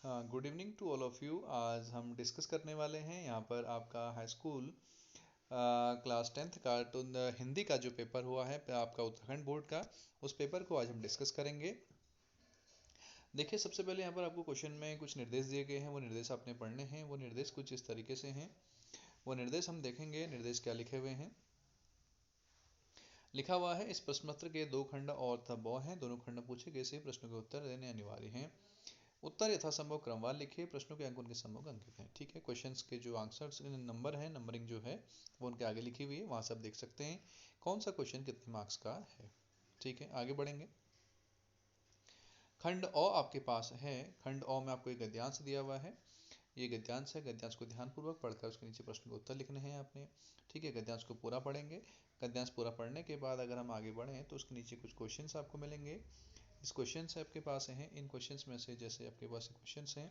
Good evening to all of you. आज हम discuss करने वाले हैं यहाँ पर आपका हाई स्कूल क्लास 10th का तो हिंदी का जो पेपर हुआ है आपका उत्तराखंड बोर्ड का, उस पेपर को आज हम डिस्कस करेंगे। देखिए, सबसे पहले यहाँ पर आपको क्वेश्चन में कुछ निर्देश दिए गए हैं, वो निर्देश आपने पढ़ने हैं। वो निर्देश कुछ इस तरीके से हैं। वो निर्देश हम देखेंगे, निर्देश क्या लिखे हुए हैं। लिखा हुआ है, इस प्रश्न पत्र के 2 खंड और तथा ब हैं, दोनों खंड पूछे गए से प्रश्नों के उत्तर देने अनिवार्य हैं। उत्तर यथासंभव क्रमवार लिखिए, प्रश्नों के अंक उनके सम्मुख अंकित हैं। ठीक है, क्वेश्चंस के जो आंसर्स नंबर है, नंबरिंग जो है वो उनके आगे लिखी हुई है, वहाँ से आप देख सकते हैं कौन सा क्वेश्चन कितने मार्क्स का है। ठीक है, आगे बढ़ेंगे। खंड अ आपके पास है। खंड अ में आपको एक गद्यांश दिया हुआ है। ये गद्यांश है, गद्यांश को ध्यानपूर्वक पढ़कर उसके नीचे प्रश्न के उत्तर लिखने हैं आपने। ठीक है, गद्यांश को पूरा पढ़ेंगे। गद्यांश पूरा पढ़ने के बाद अगर हम आगे बढ़ें तो उसके नीचे कुछ क्वेश्चंस आपको मिलेंगे। इस क्वेश्चंस आपके पास हैं, इन क्वेश्चंस में से जैसे आपके पास क्वेश्चंस हैं,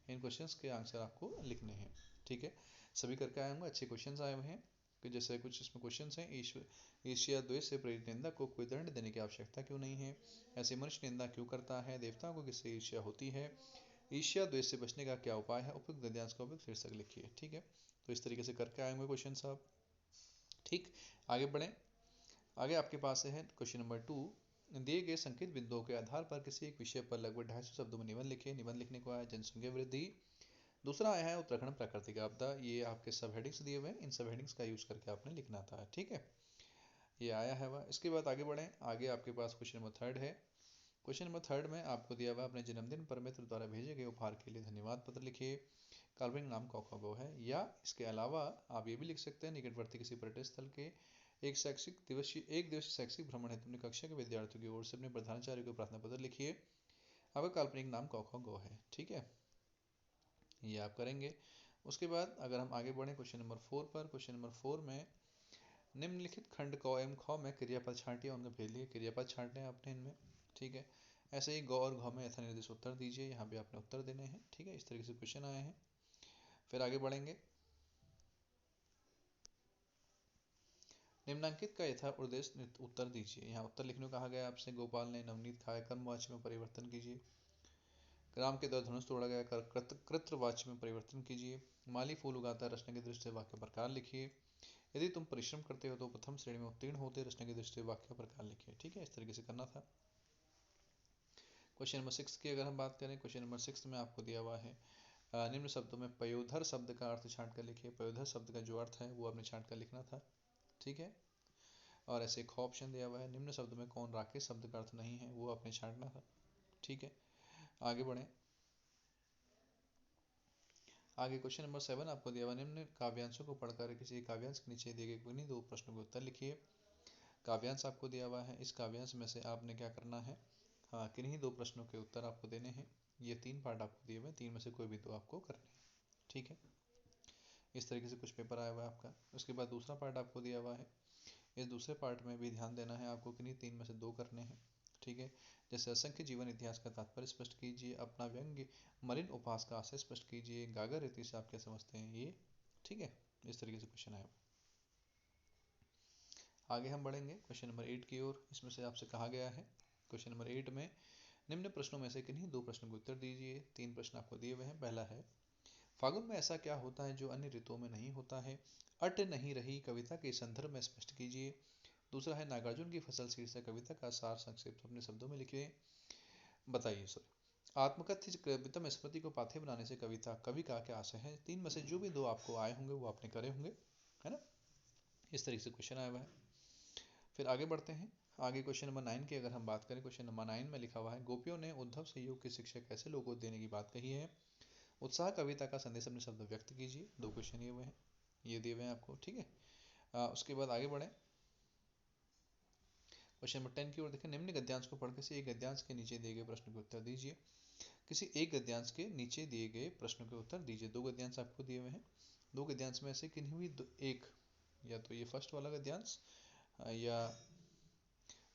इन क्वेश्चंस के आंसर आपको लिखने हैं। ठीक है, सभी करके आए होंगे, अच्छे क्वेश्चंस आए हुए हैं। कि जैसे कुछ इसमें क्वेश्चंस हैं, ईर्ष्या द्वेष से प्रेरित निंदा को कोई दंड देने की आवश्यकता क्यों नहीं है, ऐसे मनुष्य निंदा क्यों करता है, देवताओं को किससे ईर्ष्या होती है, ईर्ष्या द्वेष से बचने का क्या उपाय है, उपयुक्त गद्यांश का उपयुक्त शीर्षक लिखिए। ठीक है, तो इस तरीके से करके आए होंगे क्वेश्चन साहब। ठीक, आगे बढ़ें। आगे आपके पास है क्वेश्चन नंबर 2। दिए गए संकेत बिंदुओं के आधार पर किसी एक विषय पर लगभग 250 शब्दों में निबंध लिखे। निबंध लिखने को आया जनसंख्या वृद्धि। दूसरा आया है उत्तराखंड प्राकृतिक आपदा। ये आपके सब हेडिंग्स दिए हुए हैं, इन सब हेडिंग्स का यूज करके आपने लिखना था। ठीक है, ये आया है वह। इसके बाद आगे बढ़ें। आगे आपके पास क्वेश्चन नंबर 3 है। क्वेश्चन नंबर 3 में आपको दिया हुआ अपने जन्मदिन पर मित्र द्वारा भेजे गए उपहार के लिए धन्यवाद पत्र लिखिए। काल्पनिक नाम कौका गो है, या इसके अलावा आप ये भी लिख सकते हैं निकटवर्ती किसी पर्यटन स्थल के एक दिवसीय शैक्षिक भ्रमण हेतु अपनी कक्षा के विद्यार्थियों की ओर से अपने प्रधानाचार्य को प्रार्थना पत्र लिखिए। आपका काल्पनिक नाम कौका गो है। ठीक है, ये आप करेंगे। उसके बाद अगर हम आगे बढ़ें क्वेश्चन नंबर 4 पर। क्वेश्चन नंबर 4 में निम्नलिखित खंड क एवं ख में क्रियापद छांटिए, उनके भेद लिए। क्रियापद छांटने आपने इनमें। ठीक है, ऐसे ही ग और घ में यथानिर्देश उत्तर दीजिए, यहाँ पे आपने उत्तर देने हैं। ठीक है, इस तरीके से क्वेश्चन आए हैं। फिर आगे बढ़ेंगे। निम्नांकित का यथा उद्देश उत्तर दीजिए। यहाँ उत्तर लिखने को कहा गया आपसे। गोपाल ने नवनीत खाया, कर्मवाची में परिवर्तन कीजिए। राम के द्वारा धनुष तोड़ा गया, कृत्रवाची में परिवर्तन कीजिए। माली फूल उगाता है, रचना की दृष्टि से वाक्य प्रकार लिखिए। यदि तुम परिश्रम करते हो तो प्रथम श्रेणी में उत्तीर्ण होते, रचना की दृष्टि से वाक्य प्रकार लिखिए। ठीक है, इस तरीके से करना था। क्वेश्चन नंबर 6 की अगर हम बात करें, क्वेश्चन नंबर 6 में आपको दिया हुआ है निम्न शब्दों में पयोधर शब्द का अर्थ छांट कर लिखिए। पयोधर शब्द का जो अर्थ है वो आपने छांट कर लिखना था। ठीक है, और ऐसे एक ऑप्शन दिया हुआ है, निम्न शब्द में कौन राकेश शब्द का अर्थ नहीं है, वो आपने छांटना था। ठीक है, आगे बढ़ें। आगे क्वेश्चन नंबर 7 आपको दिया हुआ, निम्न काव्यांशों को पढ़कर किसी काव्यांश के नीचे दिए गए किन्हीं 2 प्रश्नों के उत्तर लिखिए। काव्यांश आपको दिया हुआ है, इस काव्यांश में से आपने क्या करना है, हाँ, किन्हीं 2 प्रश्नों के उत्तर आपको देने हैं। ये 3 पार्ट आपको दिए हुए हैं, 3 में से कोई भी 2 आपको करने हैं। ठीक है, इस तरीके से कुछ पेपर आया हुआ है आपका। उसके बाद दूसरा पार्ट आपको दिया हुआ है। इस दूसरे पार्ट में भी ध्यान देना है आपको, किन्हीं 3 में से 2 करने हैं। ठीक है, जैसे असंख्य जीवन इतिहास का तात्पर्य स्पष्ट कीजिए, अपना व्यंग्य मलिन उपहास का आशय स्पष्ट कीजिए, गागर रीति से आप क्या समझते हैं ये। ठीक है, इस तरीके से क्वेश्चन आया। आगे हम बढ़ेंगे क्वेश्चन नंबर 8 की ओर। इसमें से आपसे कहा गया है क्वेश्चन नंबर 8 में निम्न प्रश्नों में से किन्हीं 2 प्रश्नों के उत्तर दीजिए। 3 प्रश्न आपको दिए हुए हैं। पहला है, फागुन में ऐसा क्या होता है जो अन्य ऋतुओं में नहीं होता है, अट नहीं रही कविता के संदर्भ में स्पष्ट कीजिए। दूसरा है, नागार्जुन की फसल शीर्षक कविता का सार संक्षिप्त अपने शब्दों में लिखिए। बताइए सर, आत्मकथित कविता में स्मृति को पाथेय बनाने से कवि का क्या आशय है। 3 में से जो भी 2 आपको आए होंगे वो आपने करे होंगे, है ना। इस तरीके से क्वेश्चन आया हुआ है। फिर आगे बढ़ते हैं। आगे क्वेश्चन नंबर 9 की अगर हम बात करें, क्वेश्चन नंबर 9 में लिखा हुआ है, गोपियों ने उद्धव से योग की शिक्षा कैसे लोगों को देने की बात कही है। उत्साह कविता का संदेश अपने शब्द व्यक्त कीजिए। 2 क्वेश्चन ये हुए हैं, ये दिए हुए हैं आपको। ठीक है, उसके बाद आगे बढ़ें। क्वेश्चन नंबर 10 की ओर देखें। निम्न गद्यांश को पढ़कर से एक गद्यांश के नीचे दिए गए प्रश्न के उत्तर दीजिए। किसी एक गद्यांश के नीचे दिए गए प्रश्नों के उत्तर दीजिए। 2 गद्यांश आपको दिए हुए हैं। 2 गद्यांश में से किन्हीं भी एक, या तो ये फर्स्ट वाला गद्यांश या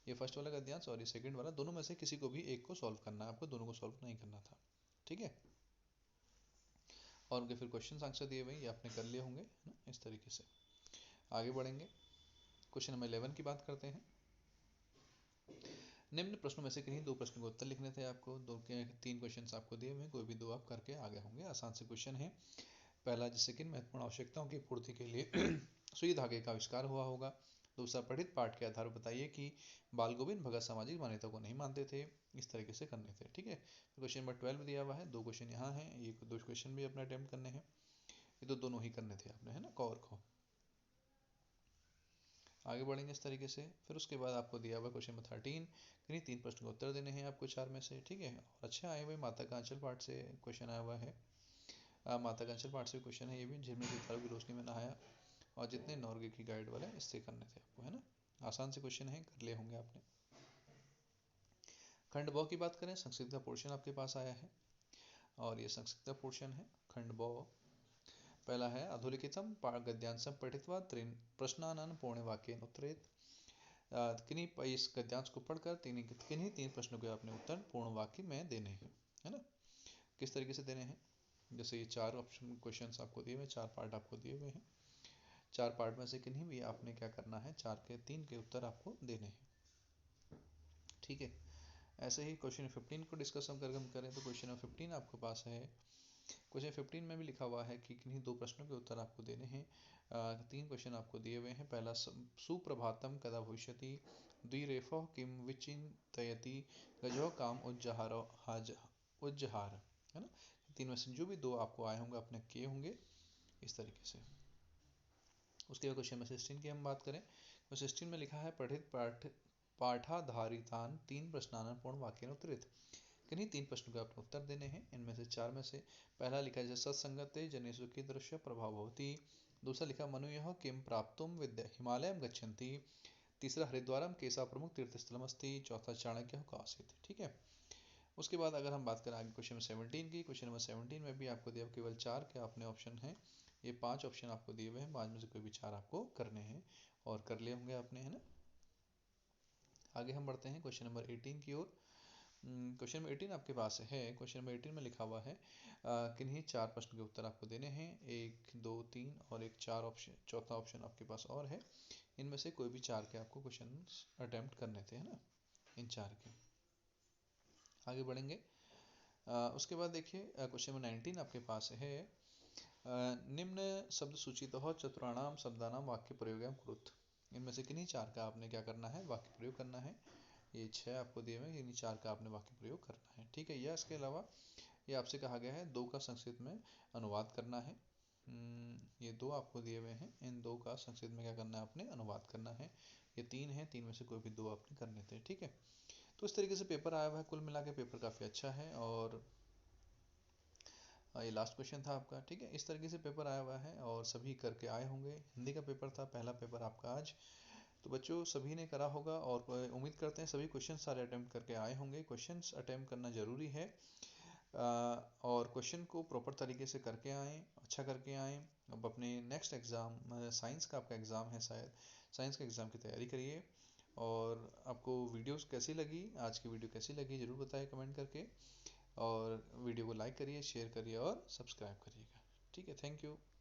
ये फर्स्ट वाला गद्यांश और ये सेकंड वाला, दोनों में से किसी को भी एक को सॉल्व करना है आपको, दोनों को सॉल्व नहीं करना था। ठीक है, और उनके फिर क्वेश्चन आंसर दिए हुए ये आपने कर लिए होंगे ना, इस तरीके से। आगे बढ़ेंगे, क्वेश्चन नंबर 11 की बात करते हैं। निम्न प्रश्नों में से किन्हीं दो प्रश्नों के उत्तर लिखने थे आपको। दो के 3 क्वेश्चन आपको दिए हुए हैं, कोई भी दो आप करके आगे होंगे। आसान से क्वेश्चन है। पहला, जैसे कि महत्वपूर्ण आवश्यकताओं की पूर्ति के लिए सुई धागे का आविष्कार हुआ होगा। दूसरा, पठित पाठ के आधार पर बताइए कि बाल गोविंद भगत सामाजिक मान्यता को नहीं मानते थे। इस तरीके से करने थे, ठीक है। क्वेश्चन नंबर 12 दिया हुआ है, दो क्वेश्चन यहाँ हैं, ये दो क्वेश्चन भी अपना अटेम्प्ट करने हैं। ये तो दोनों ही करने थे आपने, है ना, क और ख। आगे बढ़ेंगे इस तरीके से। फिर उसके बाद आपको दिया हुआ क्वेश्चन नंबर 13, किन्हीं 3 प्रश्न के उत्तर देने हैं आपको 4 में से, ठीक है। और अच्छे आए हुए माता का आंचल पाठ से क्वेश्चन आया हुआ है। माता का आंचल पाठ से क्वेश्चन है ये भी, जिनमें सितारों की रोशनी में नहाया, और जितने नॉर्वे की गाइड वाले इससे करने थे आपको, है ना। आसान से क्वेश्चन है, कर लिए होंगे आपने। खंड ब की बात करें, संस्कृत का पोर्शन आपके पास आया है, और ये संस्कृत का पोर्शन है खंड ब। पहला है, अधोलिखितम गद्यांशम पठित्वा त्रीन प्रश्नानां पूर्ण वाक्येन उत्तरेत। किन्हीं इस गद्यांश को पढ़कर किन्हीं 3 प्रश्नों के आपने उत्तर पूर्ण वाक्य में देने हैं, है ना। किस तरीके से देने हैं, जैसे ये 4 ऑप्शन क्वेश्चंस आपको दिए हुए, 4 पार्ट आपको दिए हुए हैं। 4 पार्ट में से किन्हीं भी आपने क्या करना है, 4 के 3 के उत्तर आपको देने हैं, ठीक है। ऐसे ही क्वेश्चन 15 को डिस्कस हम करें तो क्वेश्चन 15 आपके पास है। क्वेश्चन 15 में भी लिखा हुआ है कि किन्हीं 2 प्रश्नों के उत्तर आपको देने हैं। 3 क्वेश्चन आपको दिए हुए हैं। पहला, सुप्रभातम कदा भविष्यति, द्विरेफः किम विचिन्तयति, गजो काम उज्जहार, है ना। 3 में से जो भी 2 आपको आए होंगे अपने किए होंगे इस तरीके से। उसके बाद क्वेश्चन नंबर 16 की हम बात करें तो 16 में लिखा है, पठित पाठाधारितान 3 प्रश्नानां पूर्ण वाक्येन उत्तरेत। किन्हीं 3 प्रश्नों के आपको उत्तर देने हैं, इनमें से 4 में से। पहला लिखा है, सत्संगते जनेषु कीदृश प्रभाव भवति। दूसरा लिखा, मनुयः किं प्राप्तुं विद्या हिमालयं गच्छन्ति। तीसरा, हरिद्वारम केशव प्रमुख तीर्थस्थलमस्ति। चौथा, चाणक्यः कासीत्, ठीक है। उसके बाद अगर हम बात करें आगे क्वेश्चन नंबर 17 की, क्वेश्चन नंबर 17 में भी आपको दिया केवल 4 के आपने ऑप्शन है। ये 5 ऑप्शन आपको दिए हुए हैं, 5 में से कोई भी 4 आपको करने हैं, और कर लिए होंगे आपने, है ना। आगे हम बढ़ते हैं क्वेश्चन नंबर 18 की ओर। क्वेश्चन नंबर 18 आपके पास है। क्वेश्चन नंबर 18 में लिखा हुआ है, किन्हीं 4 प्रश्न के उत्तर आपको देने हैं, 1, 2, 3 और एक 4 ऑप्शन, चौथा ऑप्शन आपके पास और है। इनमें से कोई भी 4 के आपको क्वेश्चन अटेम्प्ट करने थे, है ना, इन 4 के। आगे बढ़ेंगे। उसके बाद देखिए क्वेश्चन नंबर 19 आपके पास है। निम्न शब्द सूचितः चतुराणाम शब्दानाम वाक्य प्रयोगम कुरुत। इनमें से किन्हीं 4 का आपने क्या करना है, वाक्य प्रयोग करना है। ये 6 आपको दिए हुए, इन्हीं 4 का आपने वाक्य प्रयोग करना है, ठीक है। या इसके अलावा ये आपसे कहा गया है 2 का संस्कृत में अनुवाद करना है। ये 2 आपको दिए हुए हैं, इन 2 का संस्कृत में क्या करना है, आपने अनुवाद करना है। ये 3 है, 3 में से कोई भी 2 आपने करने थे, ठीक है। तो इस तरीके से पेपर आया हुआ है। कुल मिला के पेपर काफ़ी अच्छा है, और ये लास्ट क्वेश्चन था आपका, ठीक है। इस तरीके से पेपर आया हुआ है, और सभी करके आए होंगे। हिंदी का पेपर था, पहला पेपर आपका आज। तो बच्चों सभी ने करा होगा, और उम्मीद करते हैं सभी क्वेश्चन सारे अटेम्प्ट करके आए होंगे। क्वेश्चंस अटेम्प्ट करना ज़रूरी है, और क्वेश्चन को प्रॉपर तरीके से करके आएँ, अच्छा करके आएँ। अब अपने नेक्स्ट एग्ज़ाम, साइंस का आपका एग्ज़ाम है शायद, साइंस के एग्ज़ाम की तैयारी करिए। और आपको वीडियोस कैसी लगी, आज की वीडियो कैसी लगी, ज़रूर बताएं कमेंट करके। और वीडियो को लाइक करिए, शेयर करिए और सब्सक्राइब करिएगा, ठीक है। Thank you.